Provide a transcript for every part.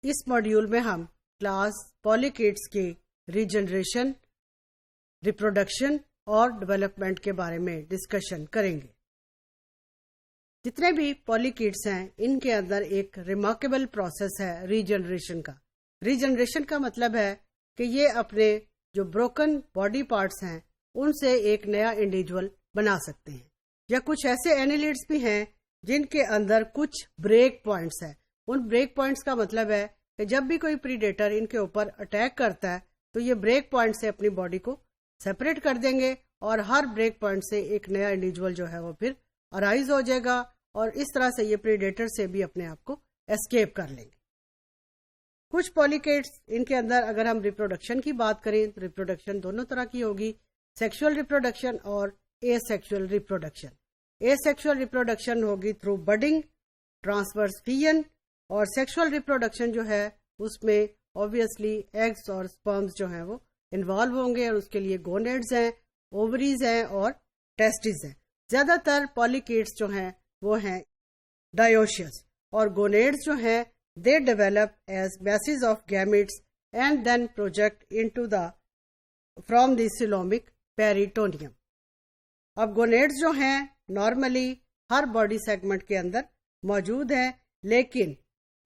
اس module میں ہم class پولیکیٹس کے ریجنریشن، ریپروڈکشن اور ڈیولپمنٹ کے بارے میں ڈسکشن کریں گے۔ جتنے بھی پولیکیٹس ہیں ان کے اندر ایک ریمارکیبل پروسیس ہے ریجنریشن کا۔ ریجنریشن کا مطلب ہے کہ یہ اپنے جو بروکن باڈی پارٹس ہیں ان سے ایک نیا انڈیویجول بنا سکتے ہیں، یا کچھ ایسے اینیلیڈس بھی ہیں جن کے اندر کچھ بریک پوائنٹس ہیں۔ ان بریک پوائنٹس کا مطلب ہے کہ جب بھی کوئی پریڈیٹر ان کے اوپر اٹیک کرتا ہے تو یہ بریک پوائنٹ سے اپنی باڈی کو سیپریٹ کر دیں گے، اور ہر بریک پوائنٹ سے ایک نیا انڈیویجول جو ہے وہ پھر ارائز ہو جائے گا، اور اس طرح سے یہ پریڈیٹر سے بھی اپنے آپ کو اسکیپ کر لیں گے۔ کچھ پولیکیٹس ان کے اندر اگر ہم ریپروڈکشن کی بات کریں تو ریپروڈکشن دونوں طرح کی ہوگی، سیکشول ریپروڈکشن اور اے سیکشول ریپروڈکشن۔ اے سیکشول ریپروڈکشن ہوگی تھرو بڈنگ، ٹرانسورس فیژن، اور سیکشول ریپروڈکشن جو ہے اس میں obviously ایگز اور سپرمز جو ہیں وہ انوالو ہوں گے، اور اس کے لیے گونیڈز ہیں، اووریز ہیں اور ٹیسٹیز ہیں۔ زیادہ تر پولیکیٹس جو ہیں وہ ہیں ڈائیوشیس، اور گونیڈز جو ہیں they develop as masses of gametes and then project into from the coelomic peritoneum۔ اب گونیڈز جو ہیں نارملی ہر باڈی سیگمنٹ کے اندر موجود ہیں، لیکن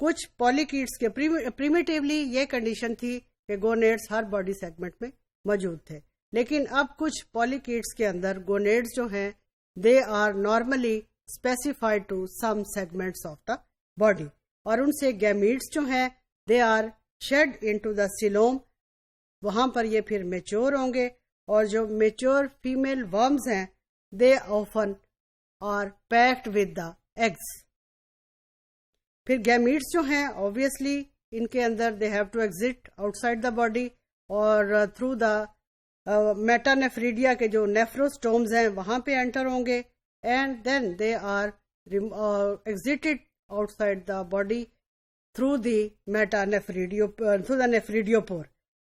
کچھ پولیکیٹس کے پریمیٹیولی یہ کنڈیشن تھی کہ گونیڈز ہر باڈی سیگمنٹ میں موجود تھے، لیکن اب کچھ پولیکیٹس کے اندر گونیڈز جو ہیں they are normally specified to some segments of the body، اور ان سے گیمیٹس جو ہیں they are shed into the coelom، وہاں پر یہ پھر میچور ہوں گے، اور جو میچور فیمیل ورمز ہیں they often are packed with the eggs۔ پھر گیمیٹس جو ہیں obviously ان کے اندر they have to exit outside the body، اور through the میٹانیفریڈیا کے جو نیفروسٹومز ہیں وہاں پہ انٹر ہوں گے، and then they are exited outside the body through the nephridiopore۔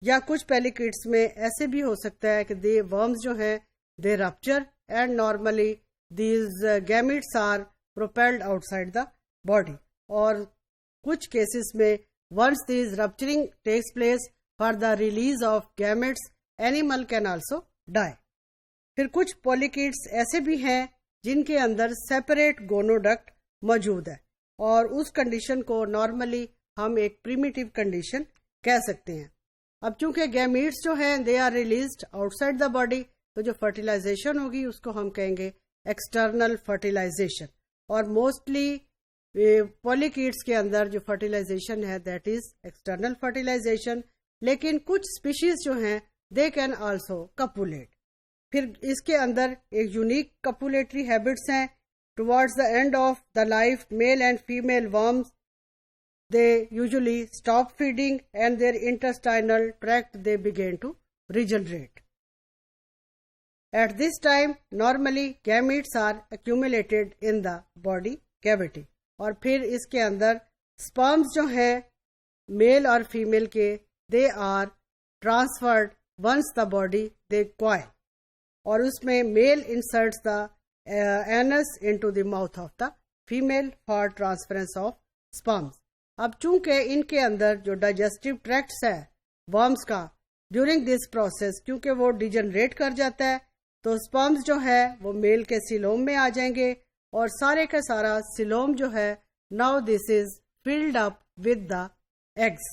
یا کچھ پیلیکیٹس میں ایسے بھی ہو سکتا ہے کہ they worms جو ہیں they rupture and normally these gametes are propelled outside the body، اور کچھ کیسز میں once these rupturing takes place for the release of gametes animal can also die۔ پھر کچھ پولیکیٹس ایسے بھی ہیں جن کے اندر سیپریٹ گونوڈکٹ موجود ہے، اور اس کنڈیشن کو نارملی ہم ایک پریمیٹیو کنڈیشن کہہ سکتے ہیں۔ اب چونکہ گیمیٹس جو ہیں they are released outside the body، تو جو فرٹیلائزیشن ہوگی اس کو ہم کہیں گے ایکسٹرنل فرٹیلائزیشن، اور موسٹلی پولیکیٹس کے اندر جو فرٹیلائزیشن ہے دیٹ از ایکسٹرنل فرٹیلائزیشن، لیکن کچھ اسپیشیز جو ہیں they can also copulate۔ پھر اس کے اندر ایک یونیک کپولیٹری ہیبٹس ہیں۔ Towards the end of the life, male and female worms, they usually stop feeding and their intestinal tract they begin to regenerate. At this time, normally gametes are accumulated in the body cavity، اور پھر اس کے اندر sperms جو ہیں میل اور female کے they are transferred once the body they coil، اور اس میں میل inserts the anus into the mouth of the female for transference of sperms۔ اب چونکہ ان کے اندر جو ڈائجسٹیو ٹریکٹس ہے ورمز کا ڈیورنگ دس پروسیس کیونکہ وہ ڈیجنریٹ کر جاتا ہے، تو سپرمز جو ہے وہ میل کے سیلوم میں آ جائیں گے، اور سارے کا سارا سیلوم جو ہے now this is filled up with the eggs۔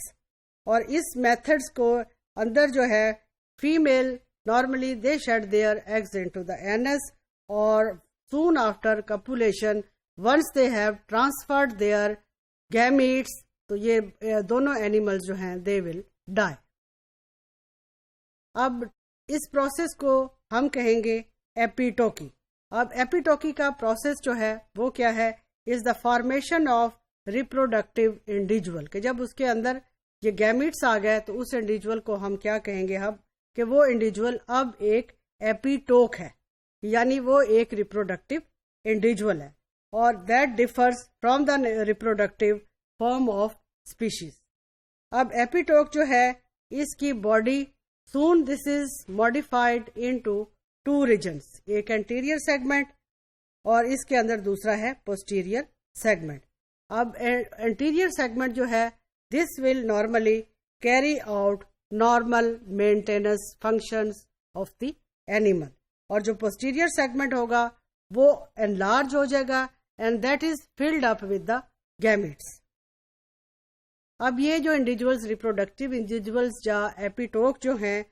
اور اس میتھڈس کو اندر جو ہے female normally they shed their eggs into the anus، اور soon after copulation once they have transferred their gametes تو یہ دونوں اینیملز جو ہیں they will die۔ اب اس پروسیس کو ہم کہیں گے ایپیٹوکی۔ اب ایپیٹوکی کا پروسیس جو ہے وہ کیا ہے؟ is the formation of reproductive individual، کہ جب اس کے اندر یہ گیمیٹس آ گئے تو اس انڈیویجول کو ہم کیا کہیں گے اب کہ وہ انڈیویجول اب ایک ایپیٹوک ہے، یعنی وہ ایک ریپروڈکٹیو انڈیویجول ہے، اور that differs from the reproductive form of species. اب ایپیٹوک جو ہے اس کی body soon this is modified into two regions, ایک انٹیریئر سیگمنٹ اور اس کے اندر دوسرا ہے پوسٹیریئر سیگمنٹ۔ اب انٹیریئر سیگمنٹ جو ہے This will normally carry out normal maintenance functions of the animal. اور جو posterior segment ہوگا وہ enlarge ہو جائے گا and that is filled up with the gametes. اب یہ جو انڈیویجولز ریپروڈکٹیو انڈیویجولز یا ایپیٹوک جو ہیں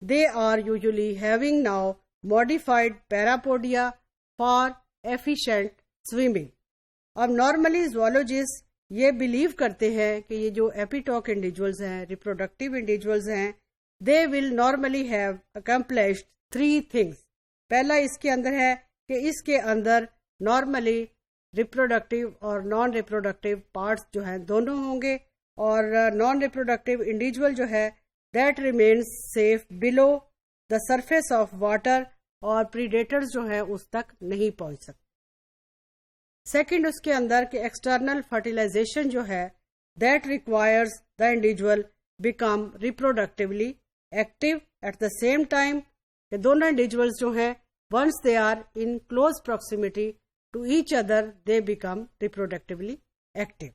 they are usually having now modified parapodia for efficient swimming. اب نارملی زوالوجسٹ یہ بلیو کرتے ہیں کہ یہ جو ایپیٹوک انڈیویجولز ہیں ریپروڈکٹیو انڈیویجولز ہیں they will normally have accomplished 3 things. پہلا اس کے اندر ہے کہ اس کے اندر نارملی ریپروڈکٹیو اور نان ریپروڈکٹیو پارٹس جو ہیں دونوں ہوں گے اور نان ریپروڈکٹیو انڈیویجول جو ہے that remains safe below the surface of water اور پریڈیٹرز جو ہیں اس تک نہیں پہنچ سکتے. سیکنڈ اس کے اندر کہ ایکسٹرنل فرٹیلائزیشن جو ہے that requires the individual become reproductively active at the same time کہ دونوں انڈیویجولز جو ہیں once they are in close proximity to each other they become reproductively active.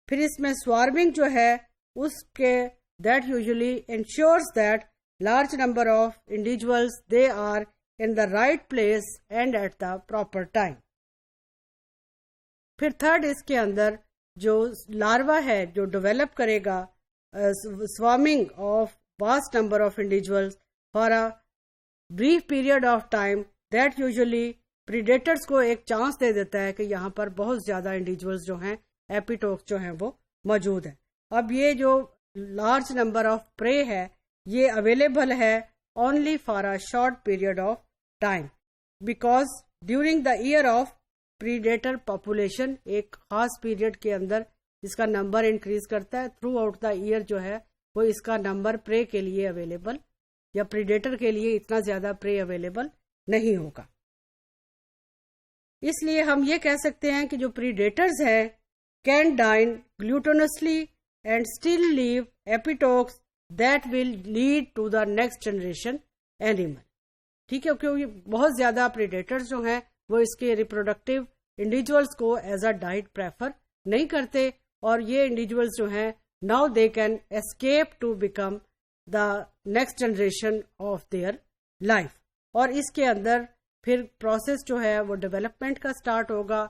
پھر اس میں سوارمنگ جو ہے اس کے that usually ensures that large number of individuals they are in the right place and at the proper time. پھر third اس کے اندر جو لاروا ہے جو ڈیولپ کرے گا swarming of vast number of individuals for a brief period of time that usually predators کو ایک chance دے دیتا ہے کہ یہاں پر بہت زیادہ انڈیویجولز جو ہیں ایپیٹوک جو ہیں وہ موجود ہیں. اب یہ جو لارج نمبر آف پرے ہے یہ اویلیبل ہے only for a short period of time because during the year of predator population ایک خاص پیریڈ کے اندر اس کا نمبر انکریز کرتا ہے. تھرو آؤٹ دا ایئر جو ہے وہ اس کا نمبر پرے کے لیے اویلیبل یا پریڈیٹر کے لیے اتنا زیادہ پرے اویلیبل نہیں ہوگا. اس لیے ہم یہ کہہ سکتے ہیں کہ جو پریڈیٹرز ہیں can dine gluttonously and still leave epitokes that will lead to the next generation animal. ٹھیک ہے کیونکہ بہت زیادہ پریڈیٹرز جو ہیں وہ اس کے ریپروڈکٹیو انڈیویجولز کو ایز اے ڈائٹ پریفر نہیں کرتے اور یہ انڈیویجولز جو ہیں now they can escape to become the next generation of their life. اور اس کے اندر پھر پروسیس جو ہے وہ ڈیولپمنٹ کا سٹارٹ ہوگا,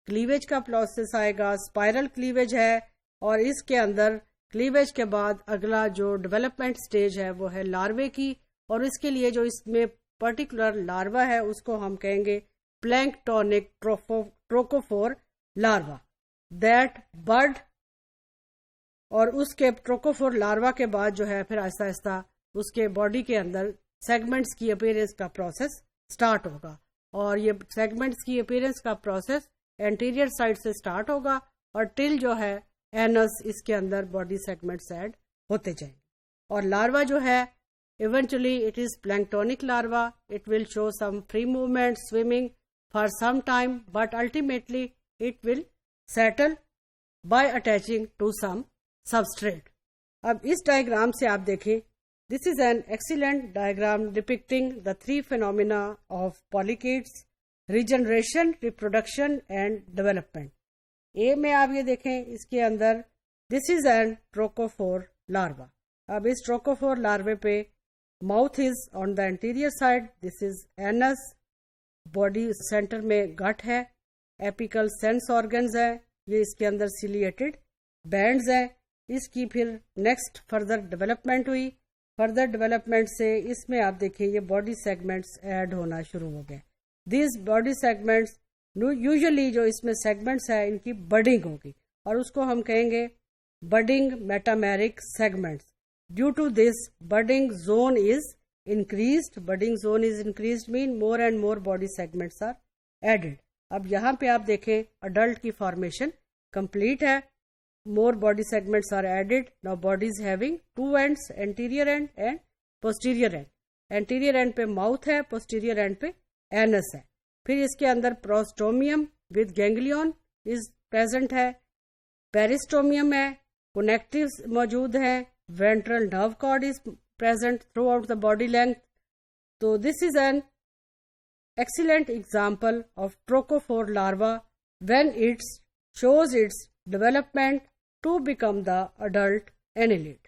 کلیویج کا پروسیس آئے گا, اسپائرل کلیویج ہے اور اس کے اندر کلیویج کے بعد اگلا جو ڈیولپمنٹ سٹیج ہے وہ ہے لاروے کی اور اس کے لیے جو اس میں پرٹیکولر لاروا ہے اس کو ہم کہیں گے پلینکٹونک ٹروکوفور لاروا دیٹ برڈ. اور اس کے ٹروکوفور لاروا کے بعد جو ہے پھر آہستہ آہستہ اس کے باڈی کے اندر سیگمنٹس کی اپیرنس کا پروسیس سٹارٹ ہوگا اور یہ سیگمنٹس کی اپیرنس کا پروسیس انٹیریئر سائڈ سے سٹارٹ ہوگا اور ٹل جو ہے اینس اس کے اندر باڈی سیگمنٹس ایڈ ہوتے جائیں گے. اور لاروا جو ہے eventually it is planktonic larva, it will show some free movement swimming for some time but ultimately it will settle by attaching to some substrate. اب اس ڈائیگرام سے آپ دیکھیں this is an excellent diagram depicting the 3 phenomena of polychaetes: regeneration, reproduction and development. اے میں آپ یہ دیکھیں اس کے اندر دس از این ٹروکوفور لاروا. اب اس ٹروکوفور لاروے پہ mouth is on the anterior side, this is anus, body centre میں گٹ ہے, ایپیکل سینس آرگنز ہیں, یہ اس کے اندر سیلیٹڈ بینڈز ہیں. اس کی پھر نیکسٹ فردر ڈیولپمنٹ ہوئی, فردر ڈیولپمنٹ سے اس میں آپ دیکھیں یہ باڈی سیگمنٹس ایڈ ہونا شروع ہو گئے. دیز باڈی سیگمنٹس یوزلی جو اس میں سیگمنٹس ہے ان کی بڈنگ ہوگی اور اس کو ہم کہیں گے budding metameric segments. Due to this budding zone is increased, budding zone is increased man more and more body segments are added. اب یہاں پہ آپ دیکھیں اڈلٹ کی فارمیشن کمپلیٹ ہے, more body segments are added. Now body is having 2 ends, anterior end and posterior end. Anterior end پہ mouth ہے, posterior end پہ اینس ہے. پھر اس کے اندر پروسٹومیوم ود گینگلیون از پریزنٹ ہے, پیرسٹومیوم ہے, کونیکٹیوز موجود ہیں, ventral nerve cord is present throughout the body length. تو this is an excellent example of trochophore larva when it shows its development to become the adult annelid.